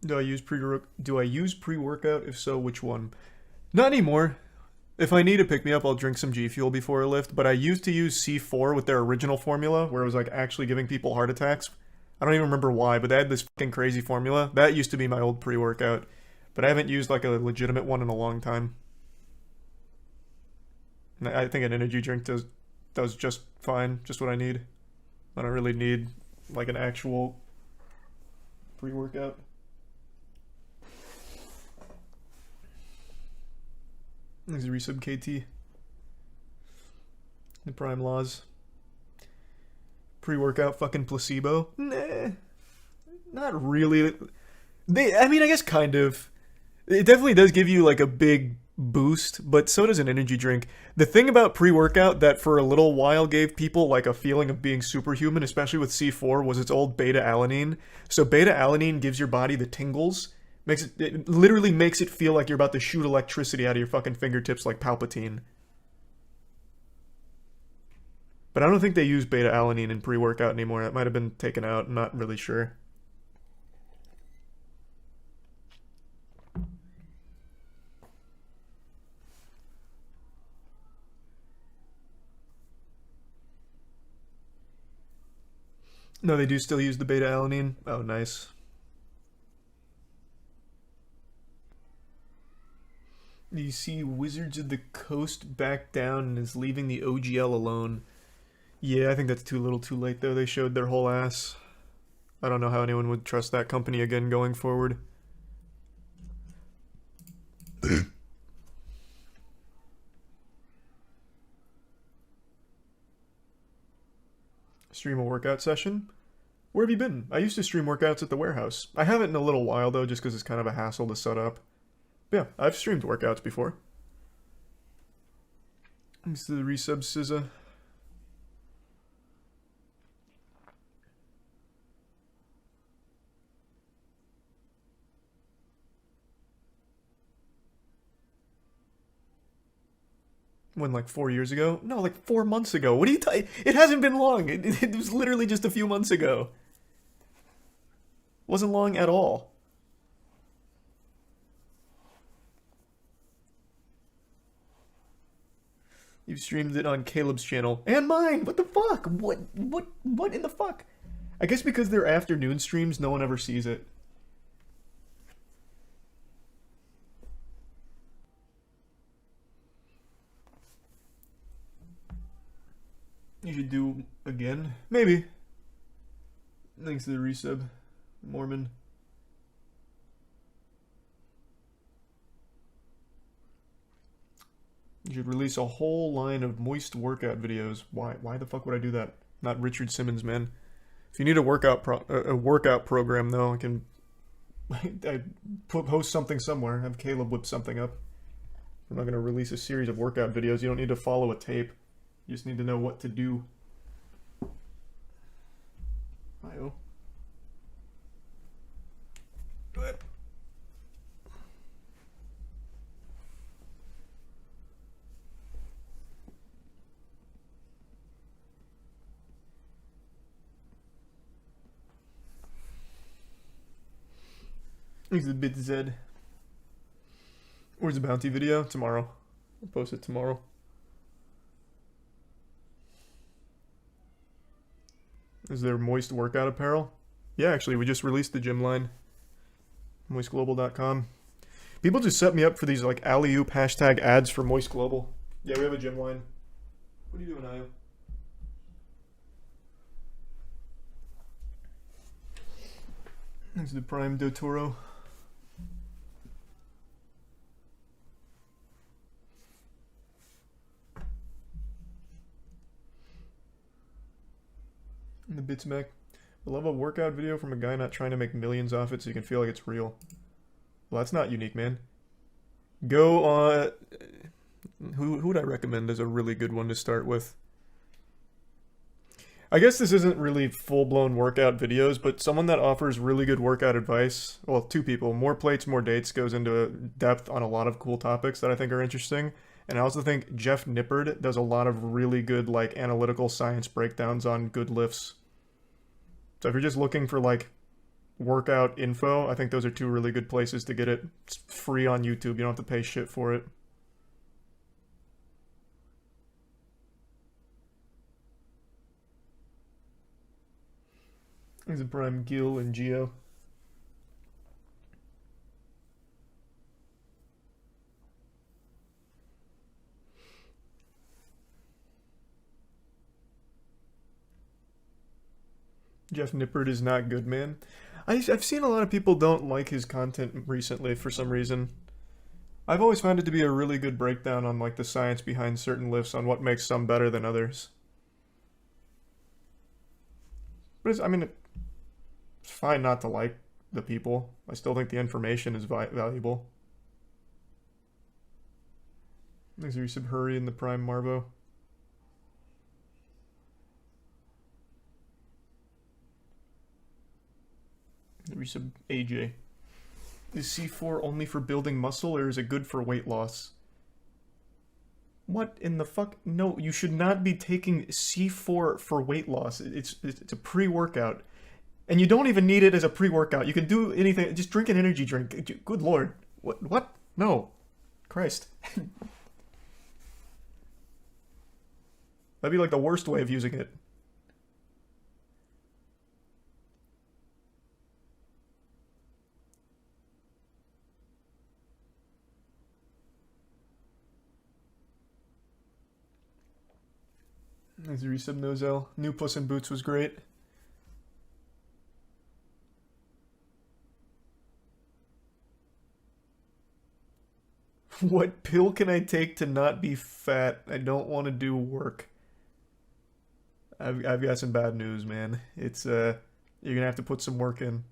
Do I use pre-workout? If so, which one? Not anymore. If I need to pick me up, I'll drink some G Fuel before I lift, but I used to use C4 with their original formula, where it was like actually giving people heart attacks. I don't even remember why, but they had this fucking crazy formula. That used to be my old pre-workout, but I haven't used like a legitimate one in a long time. I think an energy drink does just fine, just what I need. I don't really need like an actual pre-workout. Thanks resub KT. The Prime Laws. Pre-workout fucking placebo? Nah. Not really. I mean, I guess kind of. It definitely does give you like a big boost, but so does an energy drink. The thing about pre-workout that for a little while gave people like a feeling of being superhuman, especially with C4, was its old beta-alanine. So beta-alanine gives your body the tingles. It literally makes it feel like you're about to shoot electricity out of your fucking fingertips like Palpatine. But I don't think they use beta-alanine in pre-workout anymore. That might have been taken out. I'm not really sure. No, they do still use the beta-alanine. Oh, nice. You see Wizards of the Coast back down and is leaving the OGL alone. Yeah, I think that's too little too late, though. They showed their whole ass. I don't know how anyone would trust that company again going forward. Stream a workout session? Where have you been? I used to stream workouts at the warehouse. I haven't in a little while, though, just because it's kind of a hassle to set up. But yeah, I've streamed workouts before. Thanks to the resub, SZA. When, like 4 years ago? No, like 4 months ago. What are you It hasn't been long. It was literally just a few months ago. Wasn't long at all. You streamed it on Caleb's channel. And mine! What the fuck? What in the fuck? I guess because they're afternoon streams, no one ever sees it. You should do again. Maybe. Thanks to the resub, Mormon. You should release a whole line of moist workout videos. Why the fuck would I do that? Not Richard Simmons, man. If you need a workout program, though, I can post something somewhere. Have Caleb whip something up. I'm not going to release a series of workout videos. You don't need to follow a tape. You just need to know what to do. I-O. Go ahead. He's a bit Zed. Where's the bounty video? Tomorrow. I'll post it tomorrow. Is there moist workout apparel? Yeah, actually, we just released the gym line. MoistGlobal.com. People just set me up for these like alley-oop hashtag ads for Moist Global. Yeah, we have a gym line. What are you doing, Ayo? Thanks to the Prime Dotoro. And the bits back. I love a workout video from a guy not trying to make millions off it so you can feel like it's real. Well, that's not unique, man. Go on... Who would I recommend as a really good one to start with? I guess this isn't really full-blown workout videos, but someone that offers really good workout advice, well, two people, More Plates, More Dates goes into depth on a lot of cool topics that I think are interesting. And I also think Jeff Nippard does a lot of really good, like, analytical science breakdowns on good lifts. So if you're just looking for, like, workout info. I think those are two really good places to get it. It's free on YouTube. You don't have to pay shit for it. There's a Prime Gil and Geo. Jeff Nippert is not good, man. I've seen a lot of people don't like his content recently for some reason. I've always found it to be a really good breakdown on like the science behind certain lifts, on what makes some better than others. But I mean, it's fine not to like the people. I still think the information is valuable. There's Resub Hurry in the Prime Marvo. Resub AJ. Is C4 only for building muscle, or is it good for weight loss? What in the fuck? No, you should not be taking C4 for weight loss. It's a pre-workout. And you don't even need it as a pre-workout. You can do anything. Just drink an energy drink. Good lord. What? No. Christ. That'd be like the worst way of using it. There's Resub Nozel. New Puss in Boots was great. What pill can I take to not be fat? I don't want to do work. I've got some bad news, man. It's you're gonna have to put some work in.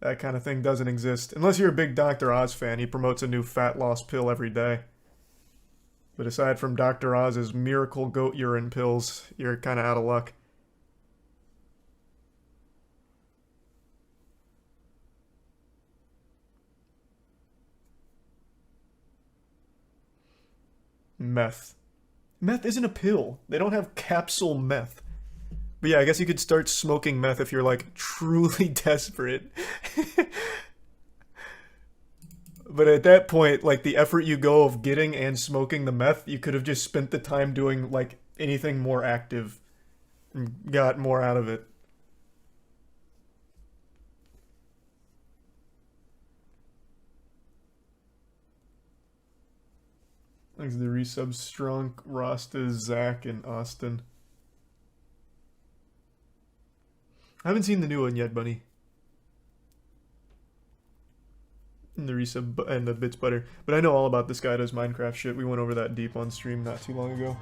That kind of thing doesn't exist. Unless you're a big Dr. Oz fan, he promotes a new fat loss pill every day. But aside from Dr. Oz's miracle goat urine pills, you're kind of out of luck. Meth. Meth isn't a pill. They don't have capsule meth. But yeah, I guess you could start smoking meth if you're like truly desperate. But at that point, like the effort you go of getting and smoking the meth, you could have just spent the time doing like anything more active and got more out of it. Thanks to the resub Strong, Rasta, Zach, and Austin. I haven't seen the new one yet, Bunny. And the resub and the bits butter. But I know all about this guy does Minecraft shit. We went over that deep on stream not too long ago.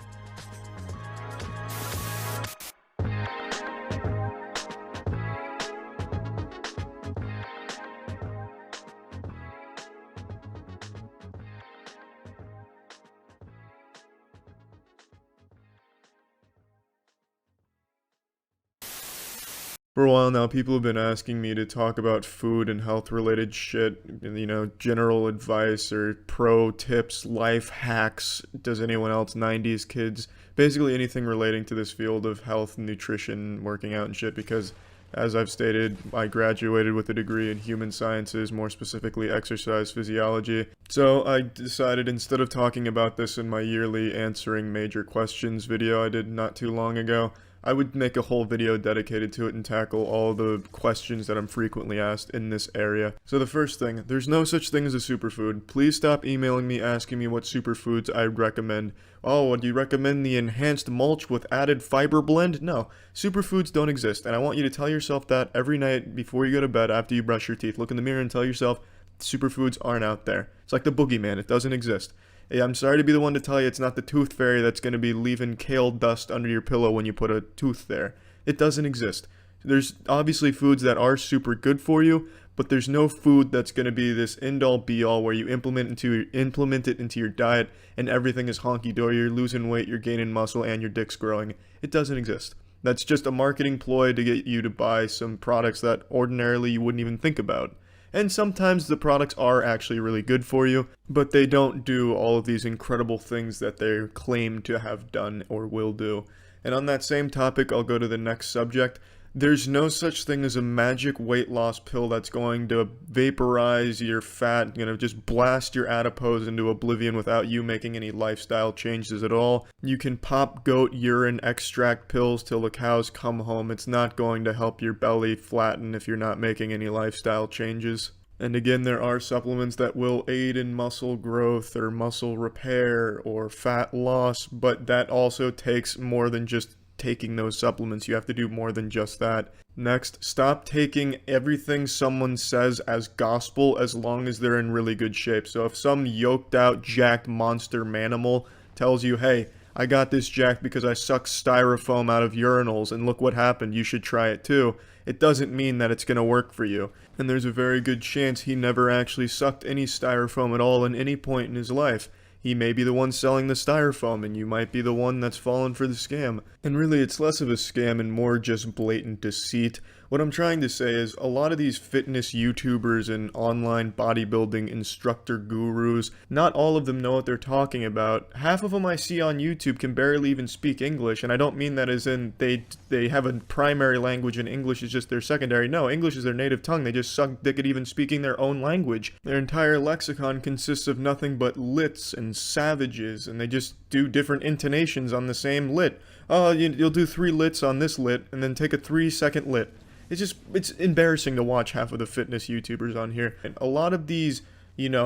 For a while now, people have been asking me to talk about food and health related shit, you know, general advice or pro tips, life hacks, does anyone else, 90s kids, basically anything relating to this field of health, nutrition, working out and shit, because as I've stated, I graduated with a degree in human sciences, more specifically exercise physiology. So I decided instead of talking about this in my yearly answering major questions video I did not too long ago, I would make a whole video dedicated to it and tackle all the questions that I'm frequently asked in this area. So the first thing, there's no such thing as a superfood. Please stop emailing me asking me what superfoods I'd recommend. Oh, would you recommend the enhanced mulch with added fiber blend? No, superfoods don't exist, and I want you to tell yourself that every night before you go to bed after you brush your teeth. Look in the mirror and tell yourself superfoods aren't out there. It's like the boogeyman, it doesn't exist. Hey, I'm sorry to be the one to tell you it's not the tooth fairy that's going to be leaving kale dust under your pillow when you put a tooth there. It doesn't exist. There's obviously foods that are super good for you, but there's no food that's going to be this end-all be-all where you implement it into your diet and everything is honky-dory, you're losing weight, you're gaining muscle, and your dick's growing. It doesn't exist. That's just a marketing ploy to get you to buy some products that ordinarily you wouldn't even think about. And sometimes the products are actually really good for you, but they don't do all of these incredible things that they claim to have done or will do. And on that same topic, I'll go to the next subject. There's no such thing as a magic weight loss pill that's going to vaporize your fat, just blast your adipose into oblivion without you making any lifestyle changes at all. You can pop goat urine extract pills till the cows come home. It's not going to help your belly flatten if you're not making any lifestyle changes. And again, there are supplements that will aid in muscle growth or muscle repair or fat loss, but that also takes more than just taking those supplements. You have to do more than just that. Next, stop taking everything someone says as gospel as long as they're in really good shape. So if some yoked out, jacked monster manimal tells you, hey, I got this jacked because I sucked styrofoam out of urinals and look what happened, you should try it too, it doesn't mean that it's going to work for you. And there's a very good chance he never actually sucked any styrofoam at all at any point in his life. He may be the one selling the styrofoam, and you might be the one that's fallen for the scam. And really, it's less of a scam and more just blatant deceit. What I'm trying to say is, a lot of these fitness YouTubers and online bodybuilding instructor gurus, not all of them know what they're talking about. Half of them I see on YouTube can barely even speak English, and I don't mean that as in they have a primary language and English is just their secondary. No, English is their native tongue. They just suck dick at even speaking their own language. Their entire lexicon consists of nothing but lits and savages, and they just do different intonations on the same lit. Oh, you'll do 3 lits on this lit, and then take a 3-second lit. It's embarrassing to watch half of the fitness YouTubers on here. And a lot of these,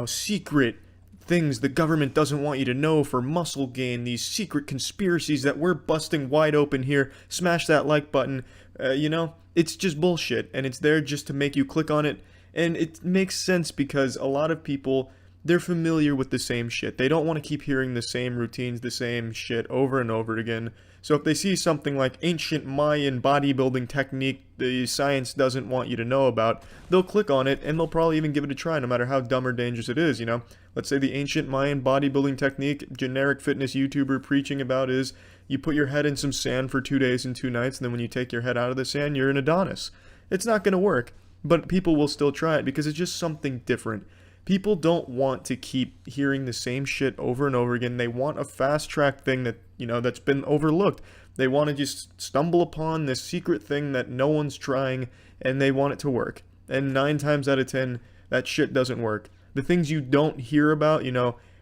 secret things the government doesn't want you to know for muscle gain, these secret conspiracies that we're busting wide open here, smash that like button, it's just bullshit. And it's there just to make you click on it. And it makes sense because a lot of people, they're familiar with the same shit. They don't want to keep hearing the same routines, the same shit over and over again. So if they see something like ancient Mayan bodybuilding technique the science doesn't want you to know about, they'll click on it and they'll probably even give it a try no matter how dumb or dangerous it is, Let's say the ancient Mayan bodybuilding technique generic fitness YouTuber preaching about is you put your head in some sand for 2 days and 2 nights, and then when you take your head out of the sand, you're an Adonis. It's not going to work, but people will still try it because it's just something different. People don't want to keep hearing the same shit over and over again. They want a fast-track thing that, that's been overlooked. They want to just stumble upon this secret thing that no one's trying, and they want it to work. And 9 times out of 10, that shit doesn't work. The things you don't hear about,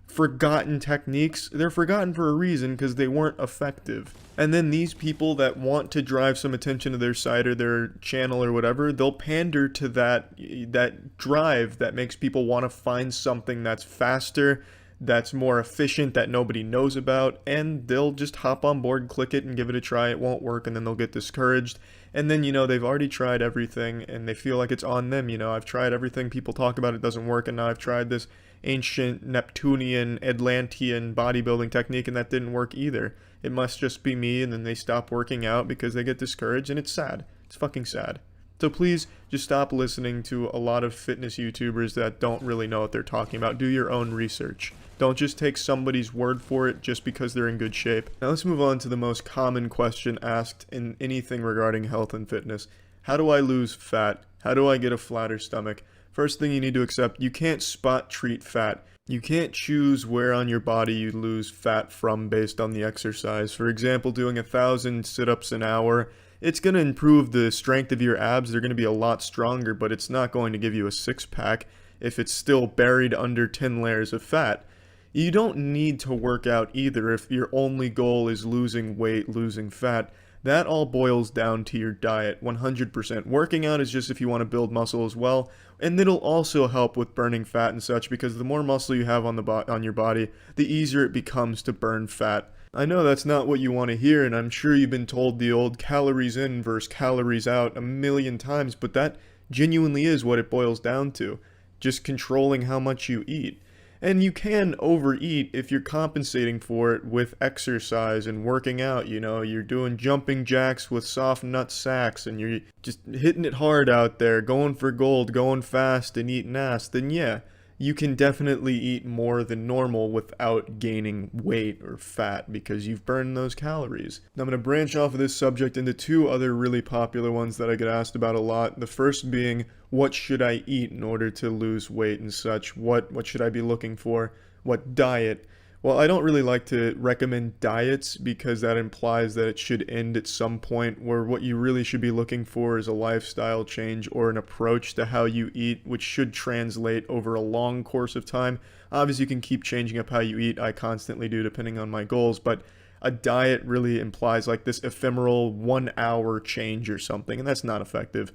forgotten techniques, they're forgotten for a reason because they weren't effective. And then these people that want to drive some attention to their site or their channel or whatever, they'll pander to that drive that makes people want to find something that's faster, that's more efficient, that nobody knows about, and they'll just hop on board, click it, and give it a try. It won't work, and then they'll get discouraged. And then, they've already tried everything, and they feel like it's on them. I've tried everything people talk about, it doesn't work, and now I've tried this ancient Neptunian, Atlantean bodybuilding technique, and that didn't work either. It must just be me, and then they stop working out because they get discouraged, and it's sad. It's fucking sad. So please, just stop listening to a lot of fitness YouTubers that don't really know what they're talking about. Do your own research. Don't just take somebody's word for it just because they're in good shape. Now let's move on to the most common question asked in anything regarding health and fitness. How do I lose fat? How do I get a flatter stomach? First thing you need to accept, you can't spot treat fat. You can't choose where on your body you lose fat from based on the exercise. For example, doing 1,000 sit-ups an hour, it's going to improve the strength of your abs. They're going to be a lot stronger, but it's not going to give you a six-pack if it's still buried under 10 layers of fat. You don't need to work out either if your only goal is losing weight, losing fat. That all boils down to your diet, 100%. Working out is just if you want to build muscle as well, and it'll also help with burning fat and such because the more muscle you have on your body, the easier it becomes to burn fat. I know that's not what you want to hear, and I'm sure you've been told the old calories in versus calories out a million times, but that genuinely is what it boils down to. Just controlling how much you eat. And you can overeat if you're compensating for it with exercise and working out. You're doing jumping jacks with soft nut sacks and you're just hitting it hard out there, going for gold, going fast and eating ass. Then yeah, you can definitely eat more than normal without gaining weight or fat because you've burned those calories. Now I'm going to branch off of this subject into 2 other really popular ones that I get asked about a lot. The first being, what should I eat in order to lose weight and such? What should I be looking for? What diet? Well, I don't really like to recommend diets because that implies that it should end at some point, where what you really should be looking for is a lifestyle change or an approach to how you eat, which should translate over a long course of time. Obviously, you can keep changing up how you eat. I constantly do depending on my goals, but a diet really implies like this ephemeral 1 hour change or something, and that's not effective.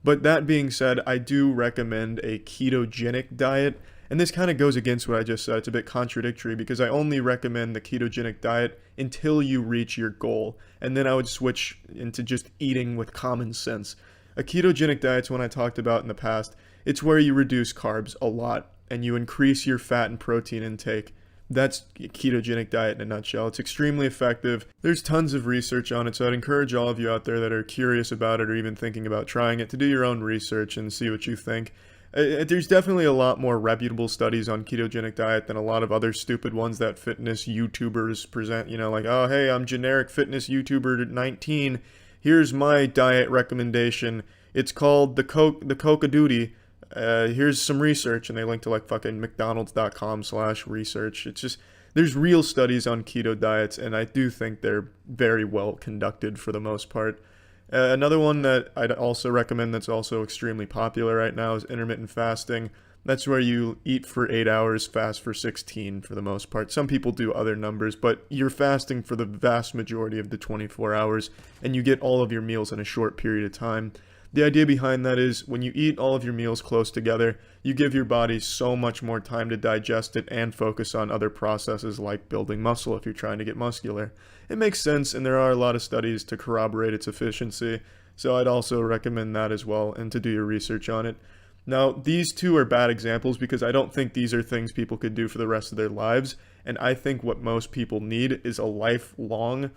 But that being said, I do recommend a ketogenic diet. And this kind of goes against what I just said. It's a bit contradictory because I only recommend the ketogenic diet until you reach your goal. And then I would switch into just eating with common sense. A ketogenic diet's one I talked about in the past. It's where you reduce carbs a lot and you increase your fat and protein intake. That's a ketogenic diet in a nutshell. It's extremely effective. There's tons of research on it, so I'd encourage all of you out there that are curious about it or even thinking about trying it to do your own research and see what you think. There's definitely a lot more reputable studies on ketogenic diet than a lot of other stupid ones that fitness YouTubers present. You know, like, oh, hey, I'm generic fitness YouTuber 19. Here's my diet recommendation. It's called the Coca Duty. Here's some research, and they link to like fucking McDonald's.com/research. It's just, there's real studies on keto diets, and I do think they're very well conducted for the most part. Another one that I'd also recommend that's also extremely popular right now is intermittent fasting. That's where you eat for 8 hours, fast for 16 for the most part. Some people do other numbers, but you're fasting for the vast majority of the 24 hours, and you get all of your meals in a short period of time. The idea behind that is when you eat all of your meals close together, you give your body so much more time to digest it and focus on other processes like building muscle if you're trying to get muscular. It makes sense, and there are a lot of studies to corroborate its efficiency, so I'd also recommend that as well and to do your research on it. Now, these two are bad examples because I don't think these are things people could do for the rest of their lives, and I think what most people need is a lifelong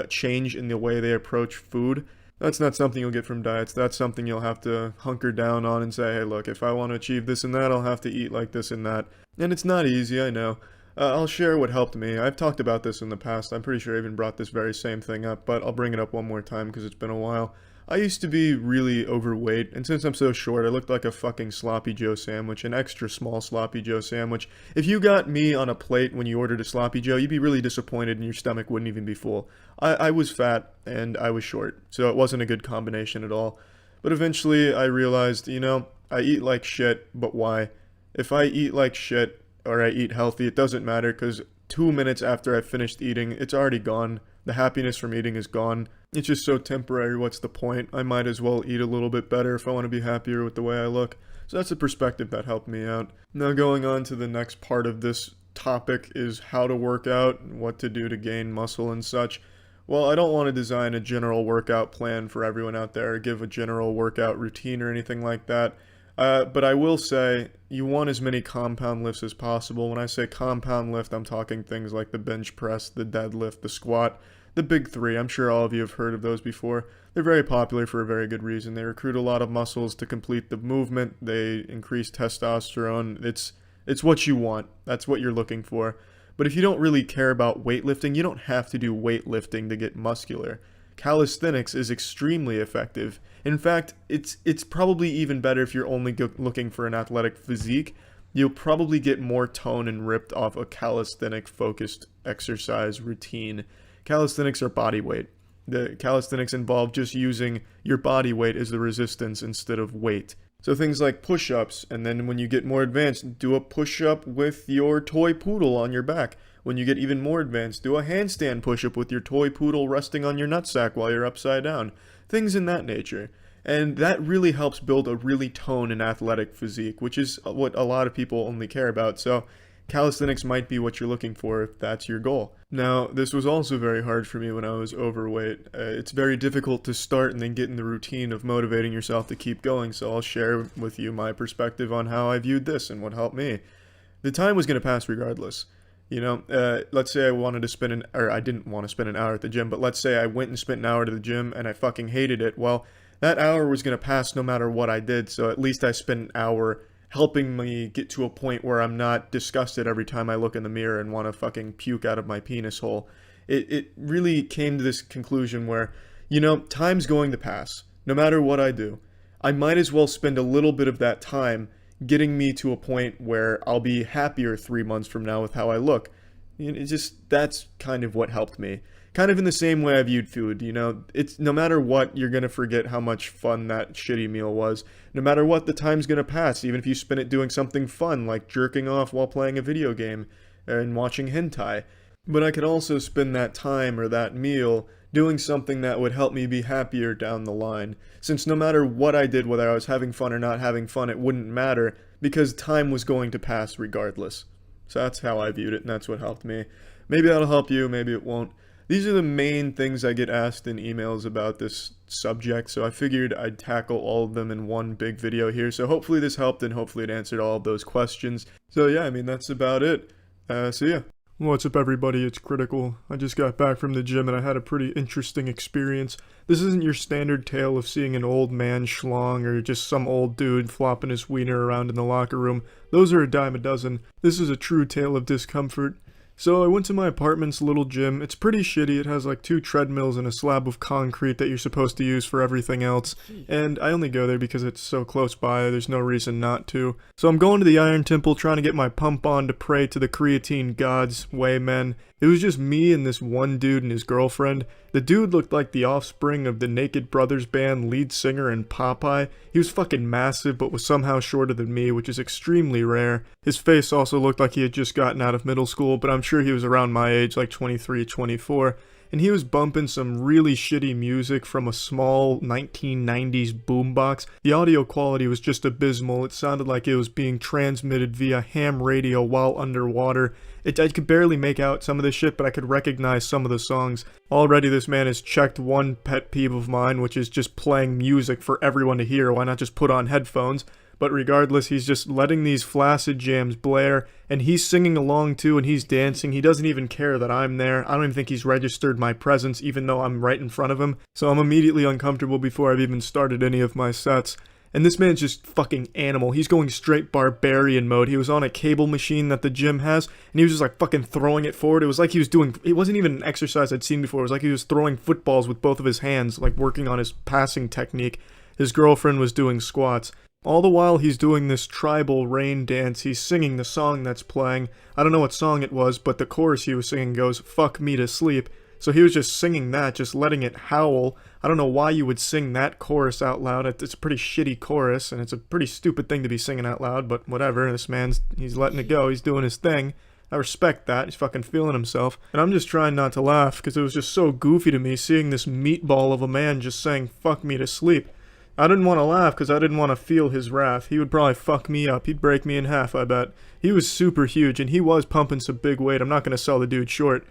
change in the way they approach food. That's not something you'll get from diets. That's something you'll have to hunker down on and say, hey, look, if I want to achieve this and that, I'll have to eat like this and that. And it's not easy, I know. I'll share what helped me. I've talked about this in the past. I'm pretty sure I even brought this very same thing up, but I'll bring it up one more time because it's been a while. I used to be really overweight, and since I'm so short, I looked like a fucking sloppy Joe sandwich, an extra small sloppy Joe sandwich. If you got me on a plate when you ordered a sloppy Joe, you'd be really disappointed and your stomach wouldn't even be full. I was fat and I was short, so it wasn't a good combination at all. But eventually I realized, you know, I eat like shit, but why? If I eat like shit or I eat healthy, it doesn't matter because 2 minutes after I've finished eating, it's already gone. The happiness from eating is gone. It's just so temporary, what's the point? I might as well eat a little bit better if I want to be happier with the way I look. So that's a perspective that helped me out. Now going on to the next part of this topic is how to work out, and what to do to gain muscle and such. Well, I don't want to design a general workout plan for everyone out there or give a general workout routine or anything like that. But I will say you want as many compound lifts as possible. When I say compound lift, I'm talking things like the bench press, the deadlift, the squat, the big three. I'm sure all of you have heard of those before. They're very popular for a very good reason. They recruit a lot of muscles to complete the movement. They increase testosterone. It's what you want. That's what you're looking for. But if you don't really care about weightlifting, you don't have to do weightlifting to get muscular. Calisthenics is extremely effective. In fact, it's probably even better if you're only looking for an athletic physique. You'll probably get more tone and ripped off a calisthenic-focused exercise routine. Calisthenics are body weight. The calisthenics involve just using your body weight as the resistance instead of weight. So things like push-ups, and then when you get more advanced, do a push-up with your toy poodle on your back. When you get even more advanced, do a handstand push-up with your toy poodle resting on your nutsack while you're upside down. Things in that nature. And that really helps build a really toned and athletic physique, which is what a lot of people only care about. So calisthenics might be what you're looking for if that's your goal. Now, this was also very hard for me when I was overweight. It's very difficult to start and then get in the routine of motivating yourself to keep going, so I'll share with you my perspective on how I viewed this and what helped me. The time was going to pass regardless. You know, let's say I wanted to spend I didn't want to spend an hour at the gym, but let's say I went and spent an hour to the gym and I fucking hated it. Well, that hour was going to pass no matter what I did, so at least I spent an hour helping me get to a point where I'm not disgusted every time I look in the mirror and want to fucking puke out of my penis hole. It really came to this conclusion where, you know, time's going to pass. No matter what I do, I might as well spend a little bit of that time getting me to a point where I'll be happier 3 months from now with how I look. That's kind of what helped me. Kind of in the same way I viewed food, it's no matter what, you're gonna forget how much fun that shitty meal was. No matter what, the time's gonna pass, even if you spend it doing something fun, like jerking off while playing a video game and watching hentai. But I could also spend that time or that meal doing something that would help me be happier down the line. Since no matter what I did, whether I was having fun or not having fun, it wouldn't matter, because time was going to pass regardless. So that's how I viewed it, and that's what helped me. Maybe that'll help you, maybe it won't. These are the main things I get asked in emails about this subject, so I figured I'd tackle all of them in one big video here. So hopefully this helped, and hopefully it answered all of those questions. So yeah, that's about it. So yeah. What's up, everybody? It's Critical. I just got back from the gym and I had a pretty interesting experience. This isn't your standard tale of seeing an old man schlong or just some old dude flopping his wiener around in the locker room. Those are a dime a dozen. This is a true tale of discomfort. So I went to my apartment's little gym. It's pretty shitty. It has like 2 treadmills and a slab of concrete that you're supposed to use for everything else. And I only go there because it's so close by. There's no reason not to. So I'm going to the Iron Temple trying to get my pump on to pray to the creatine gods, way men. It was just me and this one dude and his girlfriend. The dude looked like the offspring of the Naked Brothers band lead singer in Popeye. He was fucking massive but was somehow shorter than me, which is extremely rare. His face also looked like he had just gotten out of middle school, but I'm sure he was around my age, like 23, 24. And he was bumping some really shitty music from a small 1990s boombox. The audio quality was just abysmal. It sounded like it was being transmitted via ham radio while underwater. I could barely make out some of the shit, but I could recognize some of the songs. Already this man has checked one pet peeve of mine, which is just playing music for everyone to hear. Why not just put on headphones? But regardless, he's just letting these flaccid jams blare, and he's singing along too, and he's dancing. He doesn't even care that I'm there. I don't even think he's registered my presence, even though I'm right in front of him. So I'm immediately uncomfortable before I've even started any of my sets. And this man's just fucking animal. He's going straight barbarian mode. He was on a cable machine that the gym has, and he was just like fucking throwing it forward. It was like he was doing, it wasn't even an exercise I'd seen before. It was like he was throwing footballs with both of his hands, like working on his passing technique. His girlfriend was doing squats. All the while he's doing this tribal rain dance, he's singing the song that's playing. I don't know what song it was, but the chorus he was singing goes, "Fuck me to sleep." So he was just singing that, just letting it howl. I don't know why you would sing that chorus out loud. It's a pretty shitty chorus, and it's a pretty stupid thing to be singing out loud, but whatever. This man's, he's letting it go. He's doing his thing. I respect that. He's fucking feeling himself. And I'm just trying not to laugh, because it was just so goofy to me seeing this meatball of a man just saying, "Fuck me to sleep." I didn't want to laugh because I didn't want to feel his wrath. He would probably fuck me up. He'd break me in half, I bet. He was super huge, and he was pumping some big weight. I'm not going to sell the dude short.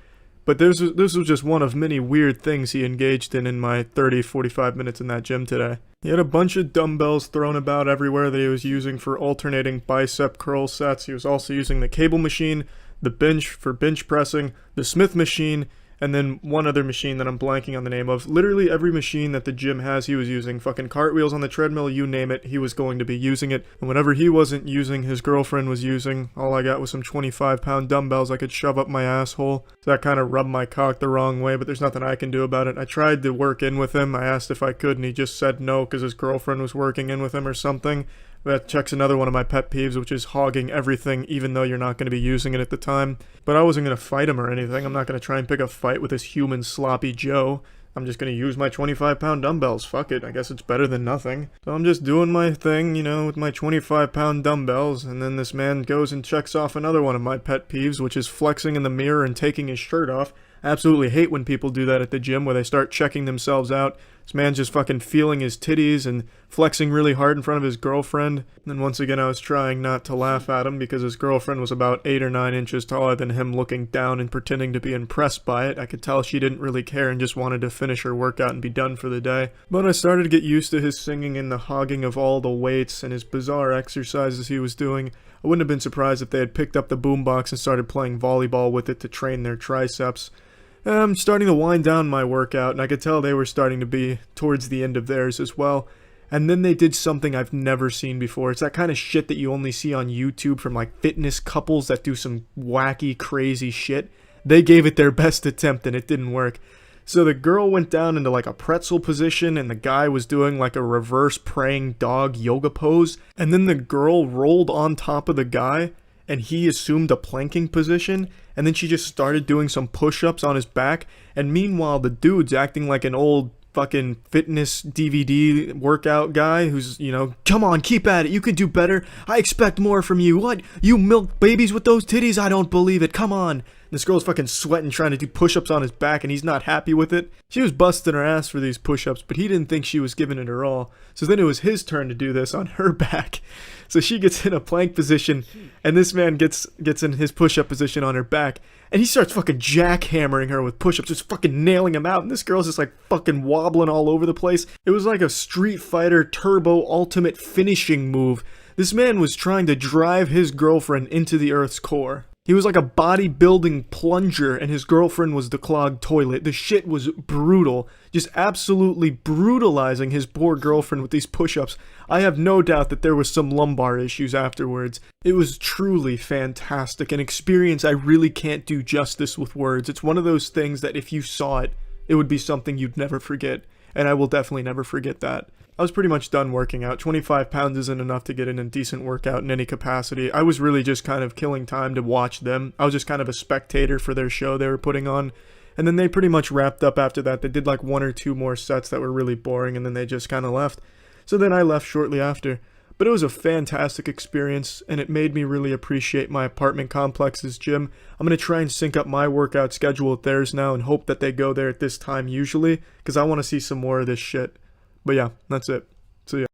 But this was just one of many weird things he engaged in my 30, 45 minutes in that gym today. He had a bunch of dumbbells thrown about everywhere that he was using for alternating bicep curl sets. He was also using the cable machine, the bench for bench pressing, the Smith machine, and then one other machine that I'm blanking on the name of. Literally every machine that the gym has he was using. Fucking cartwheels on the treadmill, you name it, he was going to be using it. And whenever he wasn't using, his girlfriend was using. All I got was some 25-pound dumbbells I could shove up my asshole. So that kind of rubbed my cock the wrong way, but there's nothing I can do about it. I tried to work in with him. I asked if I could, and he just said no because his girlfriend was working in with him or something. That checks another one of my pet peeves, which is hogging everything, even though you're not going to be using it at the time. But I wasn't going to fight him or anything. I'm not going to try and pick a fight with this human sloppy Joe. I'm just going to use my 25-pound dumbbells. Fuck it. I guess it's better than nothing. So I'm just doing my thing, with my 25-pound dumbbells. And then this man goes and checks off another one of my pet peeves, which is flexing in the mirror and taking his shirt off. I absolutely hate when people do that at the gym, where they start checking themselves out. This man's just fucking feeling his titties and flexing really hard in front of his girlfriend. And then once again, I was trying not to laugh at him because his girlfriend was about 8 or 9 inches taller than him, looking down and pretending to be impressed by it. I could tell she didn't really care and just wanted to finish her workout and be done for the day. But I started to get used to his singing and the hogging of all the weights and his bizarre exercises he was doing. I wouldn't have been surprised if they had picked up the boombox and started playing volleyball with it to train their triceps. I'm starting to wind down my workout, and I could tell they were starting to be towards the end of theirs as well. And then they did something I've never seen before. It's that kind of shit that you only see on YouTube from like fitness couples that do some wacky, crazy shit. They gave it their best attempt and it didn't work. So the girl went down into like a pretzel position, and the guy was doing like a reverse praying dog yoga pose. And then the girl rolled on top of the guy and he assumed a planking position, and then she just started doing some push-ups on his back, and meanwhile the dude's acting like an old fucking fitness DVD workout guy who's, you know, come on, keep at it, you can do better, I expect more from you. What, you milk babies with those titties? I don't believe it, come on. This girl's fucking sweating trying to do push-ups on his back, and he's not happy with it. She was busting her ass for these push-ups, but he didn't think she was giving it her all. So then it was his turn to do this on her back. So she gets in a plank position, and this man gets in his push-up position on her back, and he starts fucking jackhammering her with push-ups, just fucking nailing him out, and this girl's just like fucking wobbling all over the place. It was like a Street Fighter Turbo Ultimate finishing move. This man was trying to drive his girlfriend into the Earth's core. He was like a bodybuilding plunger, and his girlfriend was the clogged toilet. The shit was brutal. Just absolutely brutalizing his poor girlfriend with these push-ups. I have no doubt that there was some lumbar issues afterwards. It was truly fantastic. An experience I really can't do justice with words. It's one of those things that if you saw it, it would be something you'd never forget. And I will definitely never forget that. I was pretty much done working out. 25 pounds isn't enough to get in a decent workout in any capacity. I was really just kind of killing time to watch them. I was just kind of a spectator for their show they were putting on. And then they pretty much wrapped up after that. They did like 1 or 2 more sets that were really boring, and then they just kind of left. So then I left shortly after. But it was a fantastic experience, and it made me really appreciate my apartment complex's gym. I'm going to try and sync up my workout schedule with theirs now and hope that they go there at this time usually, because I want to see some more of this shit. But yeah, that's it. See ya.